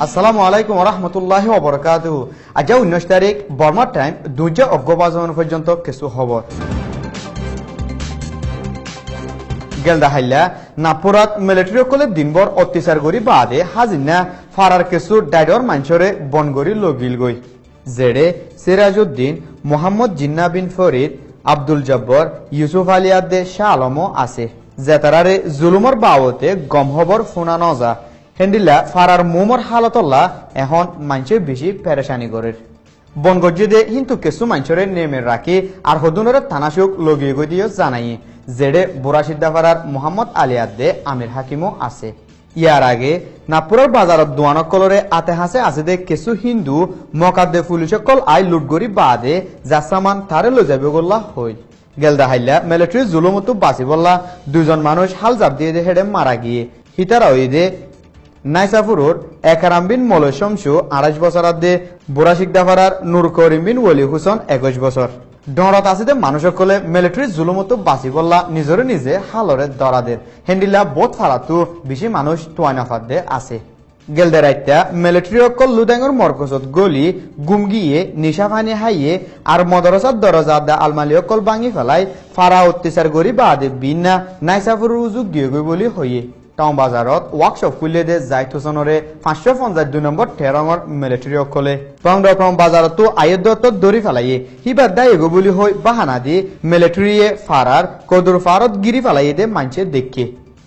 আসসালামু আলাইকুম ওয়া রাহমাতুল্লাহি ওয়া বারাকাতুহু। আজ 19 তারিখ বর্মা টাইম 2 অক্টোবর পর্যন্ত কিছু খবর। গেলদা হাইলা নাপুরাত মিলিটারি কলে দিনভর অত্যাচার করি বাদে হাজিনা ফারার কিছু ডাইডর মাঞ্চরে বনগরি লগিল গই। জেডে সিরাজউদ্দিন, মোহাম্মদ জিন্না বিন ফরিদ, আব্দুল জব্বর, ইউসুফ আলী আদে শাহ আলমও আছে। জেতারারে জুলুমর বাবতে গম খবর ফোনা নজা হেন্ডিলা ফারার মোমর হালতল্লা এখন মাঞ্চে বেশি পেরেশানি করে। বনগজ্জিদে কিন্তু কিছু মাঞ্চরে নেমে রাখি আর হদুনের থানাসুক লগিয়ে গই দিও জানাই। জেডে বোরাসিদ্দা ফারার মোহাম্মদ আলী আদে আমির হাকিমও আছে। ইয়ার আগে নাপুরের বাজারত দোয়ানকলরে আতে হাসে আছে দে কিছু হিন্দু মকাদ্দে পুলিশকল আই লুটগরি বাদে জাসামান তারে লো যাবে গোল্লা হই। গেলদা হাইলা মিলিটারি জুলুমতো বাঁচি বললা দুজন মানুষ হাল জাপ দিয়ে দে হেডে মারা গিয়ে হিতারা ওই দে নাইসাফুরুর একারাম বিন মলয় শমসু 28 বছর আদে বোরাসিদ্দা ফারার নূর করিম বিন ওলি হুসন 21 বছর। ডরত আছে দে মানুষকলে মিলিটারি জুলুমতো বাঁচি বললা নিজরে নিজে হালরে দরাদের হেন্ডিলা বোধ ফারাতু বেশি মানুষ তোয়াইনাফাত দে আছে। গেলদে রাইতা মিলিটারি অকল লুদাঙ্গর মরকজত গলি গুমগিয়ে নিশা পানি হাইয়ে আর মদরসার দরজা দা আলমালি অকল ভাঙি ফেলাই ফারা অত্যাচার করি বাদে বিনা নাইসাফুর উজুক দিয়ে গই বলি হইয়ে। টাউন বাজারত ওয়ার্কশপ খুলে দে যাইতুসনরে 552 নম্বর ঠেরঙর মিলিটারি অকলে টাউন বাজারতো আয়দত দরি ফেলাইয়ে হিবার দায় এগো বলি হই বাহানা দি মিলিটারিয়ে ফারার কদর ফারত গিরি ফেলাইয়ে দে মানছে দেখে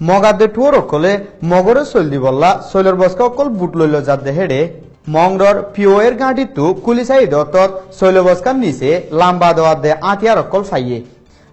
মগাদে টুর অকলে মগরে চলদি বললা শৈলর বস্কা অকল বুট লইল যাদ দে হেডে মংডর পিওয়ের গাঁটিতো কুলিসাই দত্তত শৈল বস্কার নিচে লাম্বা দেওয়ার দে আতিয়ার অকল ফাইয়ে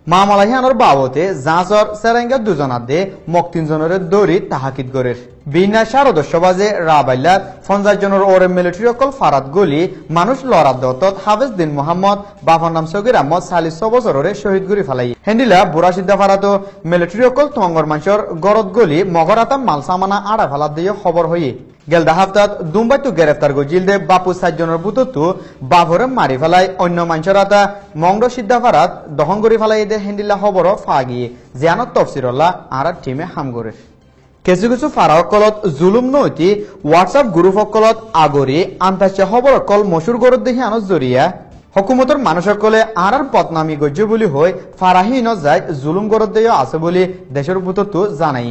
মামালাহিয়ানোর বাবতে জাঁচর সেরেঙ্গা দুজনার দে মক 3 জনের দৌড়ি তাহাকিদ গরের বিনা 10:30 বাজে রাবাইলার 50 জনের ওরে মিলিটারি অকল ফারাত গলি মানুষ লড়াত দত্তত হাফেজ দিন মোহাম্মদ বাফর নাম সগির আহমদ 46 বছরের শহীদ গুরি ফালাই হেন্ডিলা বুড়াসিদ্ধা ফারাতো মিলিটারি অকল তঙ্গর মানুষের গরত গলি মগরাতা মালসামানা আড়া ফালাত দিয়ে খবর হইয়ে গেলদা হাফতাত দুম্বাইতো গ্রেফতার গজিল দে বাপু 7 জনের বুততো বাভরে মারি ফেলাই অন্য মানুষরাতা মংড সিদ্ধা ফারাত দহন করি ফেলাই দে হেন্ডিলা খবর ফাগিয়ে জিয়ানত তফসিরল্লা আর টিমে হাম করে কিছু কিছু ফারাকলত জুলুম নৈতি হোয়াটসঅ্যাপ গ্রুপ অকলত আগরি আন্তঃরাষ্ট্রীয় খবর অকল মশুর গরত দেখি আনস জরিয়া হকুমতর মানুষসকলে আর বদনামি গজ্য বলি হই ফারাহীন যায় জুলুম গরত দেয় আছে বলি দেশের বুততো জানাই।